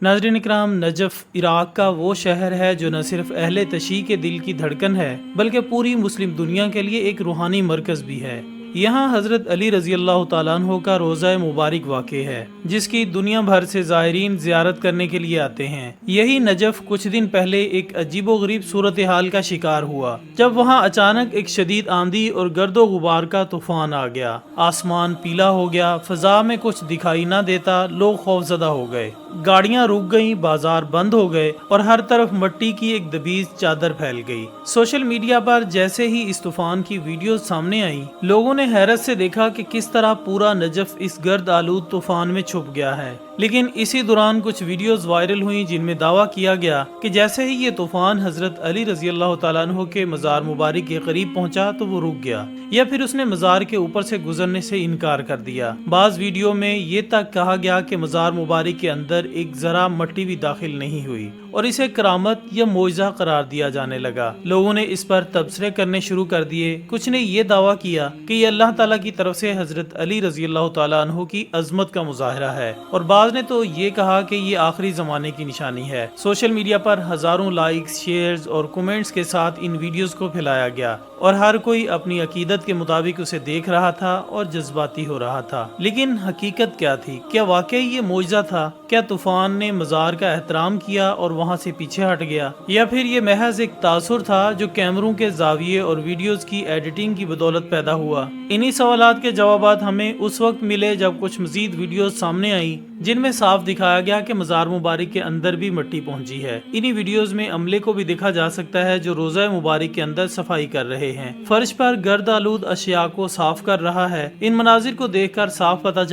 नाज़रीन इकराम, Najaf Iraq का वो शहर है जो न सिर्फ अहले तशी के दिल की धड़कन है बल्कि पूरी मुस्लिम दुनिया के लिए एक रूहानी मरकज़ भी है। यहाँ हज़रत अली रज़ी अल्लाह तआला अन्हु का रोज़ा मुबारक वाक़े है जिसकी दुनिया भर से ज़ायरीन ज़ियारत करने के लिए आते हैं। यही नजफ़ कुछ दिन पहले एक अजीबोगरीब सूरत हाल का शिकार हुआ जब वहाँ अचानक एक शदीद आंधी और गर्दो गुबार का तूफान आ गया। आसमान पीला हो गया, फ़ज़ा में कुछ दिखाई ना देता, लोग खौफज़दा हो गए, गाड़ियां रुक गईं, बाजार बंद हो गए और हर तरफ मिट्टी की एक दबीज चादर फैल गई। सोशल मीडिया पर जैसे ही इस तूफान की वीडियो सामने आई, लोगों ने हैरत से देखा कि किस तरह पूरा नजफ़ इस गर्द आलूद तूफान में छुप गया है। लेकिन इसी दौरान कुछ वीडियोस वायरल हुई जिनमें दावा किया गया कि जैसे ही ये तूफान हजरत अली रज़ी अल्लाह तआला अन्हु के मज़ार मुबारक के करीब पहुंचा तो वो रुक गया या फिर उसने मज़ार के ऊपर से गुजरने से इनकार कर दिया। बाज़ वीडियो में ये तक कहा गया कि मज़ार मुबारक के अंदर एक जरा मट्टी भी दाखिल नहीं हुई और इसे करामत या मोइज़ा करार दिया जाने लगा। लोगों ने इस पर तबसरे करने शुरू कर दिए। कुछ ने ये दावा किया कि ये अल्लाह ताला की तरफ से हजरत अली रज़ी अल्लाह तआला अन्हु की अजमत का मुजाहरा है और बाज़ ने तो ये कहा कि ये आखिरी ज़माने की निशानी है। सोशल मीडिया पर हज़ारों लाइक्स, शेयर्स और कमेंट्स के साथ इन वीडियोस को फैलाया गया और हर कोई अपनी अकीदत के मुताबिक उसे देख रहा था और जज्बाती हो रहा था। लेकिन हकीकत क्या थी? क्या वाकई ये मोइज़ा था? क्या तूफान ने मज़ार का एहतराम किया और वहाँ से पीछे हट गया, या फिर ये महज एक तासुर था जो कैमरों के जाविये और वीडियोस की एडिटिंग की बदौलत पैदा हुआ? इन्हीं सवालात के जवाबात हमें उस वक्त मिले जब कुछ मजीद वीडियोस सामने आई जिनमें साफ दिखाया गया कि मज़ार मुबारक के अंदर भी मिट्टी पहुंची है। इन्हीं वीडियोस में अमले को भी देखा जा सकता है जो रोज़ा मुबारक के अंदर सफाई कर रहे हैं, फर्श पर गर्द आलूद अशिया को साफ कर रहा है। इन मनाजिर को देखकर साफ पता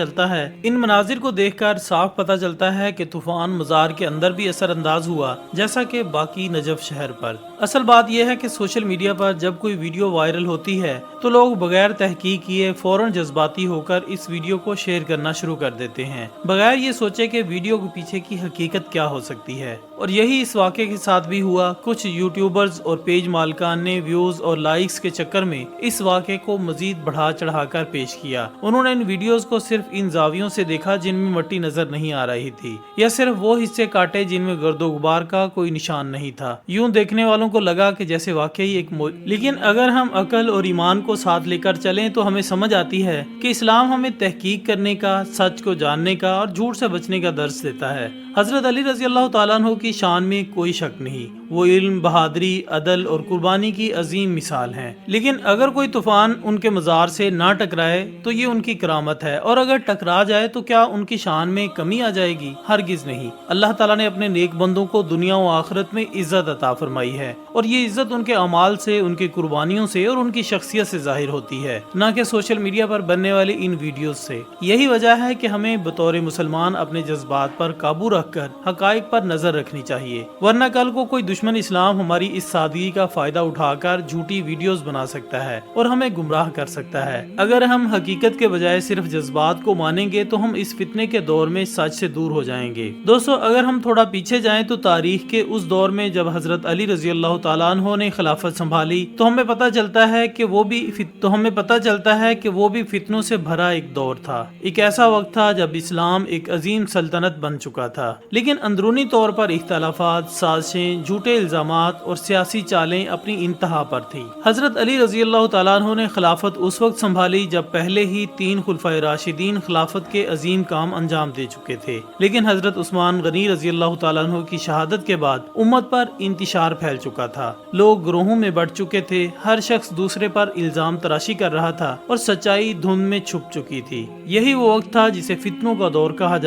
चलता है कि तूफान मज़ार के अंदर भी असर अंदाज हुआ जैसा कि बाकी नजफ शहर पर। असल बात यह है कि सोशल मीडिया पर जब कोई वीडियो वायरल होती है तो लोग बगैर तहकीक किए फौरन जज्बाती होकर इस वीडियो को शेयर करना शुरू कर देते हैं बगैर ये सोचे कि वीडियो के पीछे की हकीकत क्या हो सकती है। और यही इस वाक़े के साथ भी हुआ। कुछ यूट्यूबर्स और पेज मालिकान ने व्यूज और लाइक्स के चक्कर में इस वाक़े को मजीद बढ़ा चढ़ाकर पेश किया। उन्होंने इन वीडियोस को सिर्फ इन जावियों से देखा जिनमें मिट्टी नजर नहीं आ रही थी या सिर्फ वो हिस्से काटे जिनमें गर्दो गुबार का कोई निशान नहीं था। यूं देखने वालों को लगा कि जैसे वाकई एक लेकिन अगर हम अकल और ईमान को साथ लेकर चलें तो हमें समझ आती है कि इस्लाम हमें तहकीक करने का, सच को जानने का और झूठ से बचने का दर्स देता है। हजरत अली रज़ी अल्लाह तआला अन्हु की शान में कोई शक नहीं, वो इल्म, बहादुरी, अदल और कुर्बानी की अजीम मिसाल हैं। लेकिन अगर कोई तूफान उनके मज़ार से ना टकराए तो ये उनकी करामत है, और अगर टकरा जाए तो क्या उनकी शान में कमी आ जाएगी? हरगिज नहीं। अल्लाह ताला ने अपने नेक बंदों को दुनिया और आखिरत में इज्जत अता फरमाई है और ये इज्जत उनके अमाल से, उनकी कुर्बानियों से और उनकी शख्सियत से जाहिर होती है, न कि सोशल मीडिया पर बनने वाली इन वीडियोस से। यही वजह है कि हमें बतौर मुसलमान अपने जज्बात पर काबू रखकर हकाइक पर नजर रखनी चाहिए, वरना कल को कोई दुश्मन इस्लाम हमारी इस सादगी का फायदा उठाकर झूठी वीडियोस बना सकता है और हमें गुमराह कर सकता है। अगर हम हकीकत के बजाय सिर्फ जज्बात को मानेंगे तो हम इस फितने के दौर में सच से दूर हो जाएंगे। दोस्तों, अगर हम थोड़ा पीछे जाएं तो तारीख के उस दौर में जब हजरत अली रज़ी अल्लाह तआला अन्हु ने खिलाफत संभाली तो हमें पता चलता है कि वो भी फितनों से भरा एक दौर था। एक ऐसा वक्त था जब इस्लाम एक अजीम सल्तनत बन चुका था, लेकिन अंदरूनी तौर पर इख्तलाफात, साजिशें, झूठे इल्जामात और सियासी चालें अपनी इंतहा पर थी। हजरत अली रज़ी अल्लाह तआला अन्हु ने खिलाफत उस वक्त संभाली जब पहले ही 3 खुलफाए राशिदीन खिलाफत के अजीम काम अंजाम दे चुके थे, लेकिन हजरत उस्मान गनी रज़ी अल्लाह तआला अन्हु की शहादत के बाद उम्मत पर इंतिशार फैल चुका था। लोग ग्रोहों में बढ़ चुके थे, हर शख्स दूसरे पर इल्जाम तराशी कर रहा था और सच्चाई धुंध में छुप चुकी थी। यही वो वक्त था जिसे फितनों का दौर कहा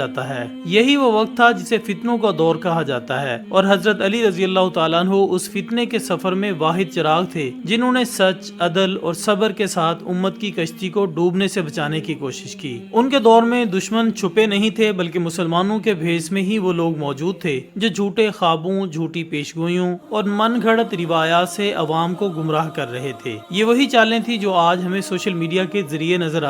जाता है और हजरत अली रज़ी अल्लाह तआला अन्हु उस फितने के सफर में वाहिद चिराग थे जिन्होंने सच, अदल और सब्र के साथ उम्मत की कश्ती को डूबने से बचाने की कोशिश की। उनके दौर में दुश्मन छुपे नहीं थे बल्कि मुसलमानों के भेष में ही वो लोग मौजूद थे जो झूठे ख्वाबों, झूठी पेशगोइयों और मन घड़त रिवायात से अवाम को गुमराह कर रहे थे। ये वही चालें थी जो आज हमें सोशल मीडिया के जरिए नजर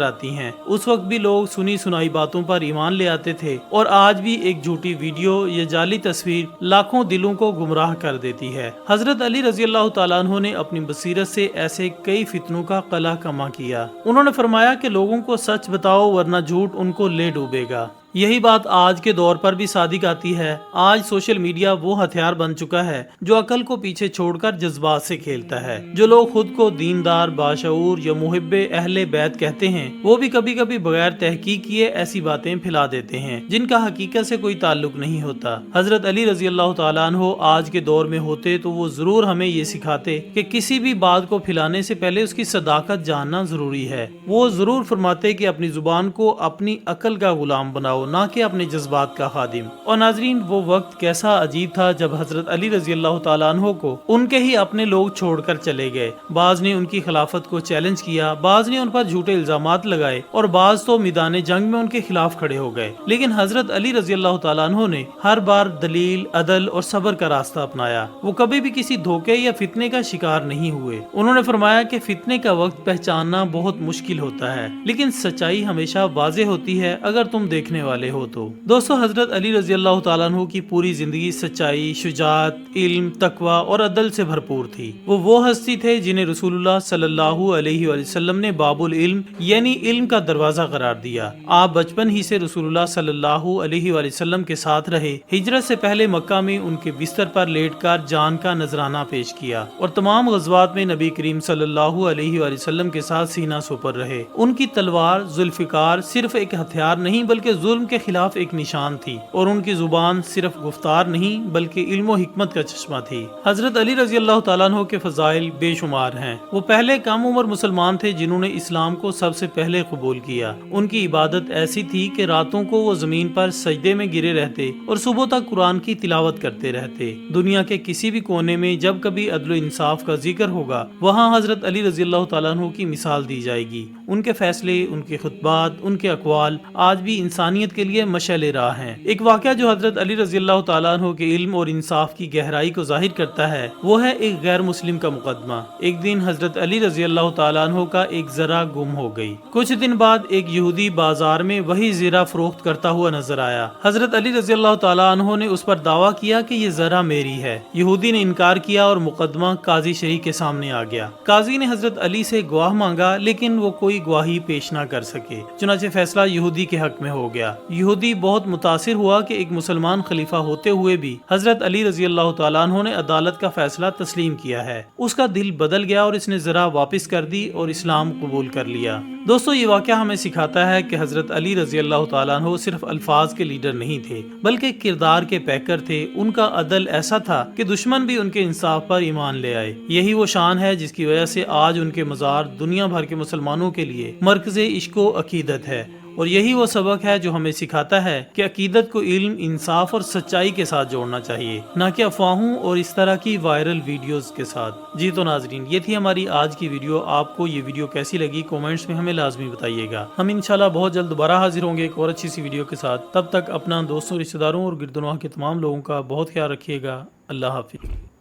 आती हैं। उस वक्त भी لوگ سنی سنائی باتوں پر ایمان لے آتے تھے اور آج بھی ایک جھوٹی ویڈیو یا جعلی تصویر لاکھوں دلوں کو گمراہ کر دیتی ہے۔ حضرت علی رضی اللہ تعالیٰ عنہ نے اپنی بصیرت سے ایسے کئی فتنوں کا قلع کما کیا۔ انہوں نے فرمایا کہ لوگوں کو سچ بتاؤ ورنہ جھوٹ ان کو لے ڈوبے گا۔ یہی بات آج کے دور پر بھی صادق آتی ہے۔ آج سوشل میڈیا وہ ہتھیار بن چکا ہے جو عقل کو پیچھے چھوڑ کر جذبات سے کھیلتا ہے۔ جو لوگ خود کو دیندار، باشعور یا محب اہل بیت کہتے ہیں، وہ بھی کبھی کبھی بغیر تحقیق کیے ایسی باتیں پھیلا دیتے ہیں جن کا حقیقت سے کوئی تعلق نہیں ہوتا۔ حضرت علی رضی اللہ تعالیٰ عنہ آج کے دور میں ہوتے تو وہ ضرور ہمیں یہ سکھاتے کہ کسی بھی بات کو پھیلانے سے پہلے اس کی صداقت جاننا ضروری ہے۔ وہ ضرور فرماتے کہ اپنی زبان کو اپنی عقل کا غلام بناؤ، نہ کہ اپنے جذبات کا خادم۔ اور ناظرین، وہ وقت کیسا عجیب تھا جب حضرت علی رضی اللہ تعالیٰ عنہ کو ان کے ہی اپنے لوگ چھوڑ کر چلے گئے۔ بعض نے ان کی خلافت کو چیلنج کیا، بعض نے ان پر جھوٹے الزامات لگائے اور بعض تو میدان جنگ میں ان کے خلاف کھڑے ہو گئے، لیکن حضرت علی رضی اللہ تعالیٰ عنہ نے ہر بار دلیل، عدل اور صبر کا راستہ اپنایا۔ وہ کبھی بھی کسی دھوکے یا فتنے کا شکار نہیں ہوئے۔ انہوں نے فرمایا کہ فتنے کا وقت پہچاننا بہت مشکل ہوتا ہے، لیکن سچائی ہمیشہ واضح ہوتی ہے اگر تم دیکھنے والے ہو تو۔ دوستو، حضرت علی رضی اللہ تعالیٰ عنہ کی پوری زندگی سچائی، شجاعت، علم، تقوی اور عدل سے بھرپور تھی۔ وہ ہستی تھے جنہیں رسول اللہ صلی اللہ علیہ وآلہ وسلم نے باب العلم یعنی علم کا دروازہ قرار دیا۔ آپ بچپن ہی سے رسول اللہ صلی اللہ علیہ وآلہ وسلم کے ساتھ رہے۔ ہجرت سے پہلے مکہ میں ان کے بستر پر لیٹ کر جان کا نذرانہ پیش کیا اور تمام غزوات میں نبی کریم صلی اللہ علیہ وآلہ وسلم کے ساتھ سینہ سپر رہے۔ ان کی تلوار ذوالفقار صرف ایک ہتھیار نہیں بلکہ ظلم کے خلاف ایک نشان تھی، اور ان کی زبان صرف گفتار نہیں بلکہ علم و حکمت کا چشمہ تھی۔ حضرت علی رضی اللہ تعالیٰ عنہ کے فضائل بے شمار ہیں۔ وہ پہلے کم عمر مسلمان تھے جنہوں نے اسلام کو سب سے پہلے قبول کیا۔ ان کی عبادت ایسی تھی کہ راتوں کو وہ زمین پر سجدے میں گرے رہتے اور صبح تک قرآن کی تلاوت کرتے رہتے۔ دنیا کے کسی بھی کونے میں جب کبھی عدل و انصاف کا ذکر ہوگا، وہاں حضرت علی رضی اللہ تعالیٰ عنہ کی مثال دی جائے گی۔ ان کے فیصلے، ان کے خطبات، ان کے اقوال آج بھی انسانیت کے لیے مشعل راہ ہیں۔ ایک واقعہ جو حضرت علی رضی اللہ تعالیٰ عنہ کے علم اور انصاف کی گہرائی کو ظاہر کرتا ہے وہ ہے ایک غیر مسلم کا مقدمہ۔ ایک دن حضرت علی رضی اللہ تعالیٰ عنہ کا ایک ذرہ گم ہو گئی۔ کچھ دن بعد ایک یہودی بازار میں وہی زرہ فروخت کرتا ہوا نظر آیا۔ حضرت علی رضی اللہ تعالیٰ عنہ نے اس پر دعویٰ کیا کہ یہ ذرہ میری ہے۔ یہودی نے انکار کیا اور مقدمہ قاضی شریع کے سامنے آ گیا۔ قاضی نے حضرت علی سے گواہ مانگا لیکن وہ کوئی گواہی پیش نہ کر سکے، چنانچہ فیصلہ یہودی کے حق میں ہو گیا۔ یہودی بہت متاثر ہوا کہ ایک مسلمان خلیفہ ہوتے ہوئے بھی حضرت علی رضی اللہ تعالیٰ عنہ نے عدالت کا فیصلہ تسلیم کیا ہے۔ اس کا دل بدل گیا اور اس نے ذرا واپس کر دی اور اسلام قبول کر لیا۔ دوستو، یہ واقعہ ہمیں سکھاتا ہے کہ حضرت علی رضی اللہ تعالیٰ عنہ صرف الفاظ کے لیڈر نہیں تھے بلکہ کردار کے پیکر تھے۔ ان کا عدل ایسا تھا کہ دشمن بھی ان کے انصاف پر ایمان لے آئے۔ یہی وہ شان ہے جس کی وجہ سے آج ان کے مزار دنیا بھر کے مسلمانوں کے لیے مرکز عشق و عقیدت ہے، اور یہی وہ سبق ہے جو ہمیں سکھاتا ہے کہ عقیدت کو علم، انصاف اور سچائی کے ساتھ جوڑنا چاہیے، نہ کہ افواہوں اور اس طرح کی وائرل ویڈیوز کے ساتھ۔ جی تو ناظرین، یہ تھی ہماری آج کی ویڈیو۔ آپ کو یہ ویڈیو کیسی لگی کامنٹس میں ہمیں لازمی بتائیے گا۔ ہم انشاءاللہ بہت جلد دوبارہ حاضر ہوں گے ایک اور اچھی سی ویڈیو کے ساتھ۔ تب تک اپنا، دوستوں، رشتہ داروں اور گرد و نواح کے تمام لوگوں کا بہت خیال رکھیے گا۔ اللہ حافظ۔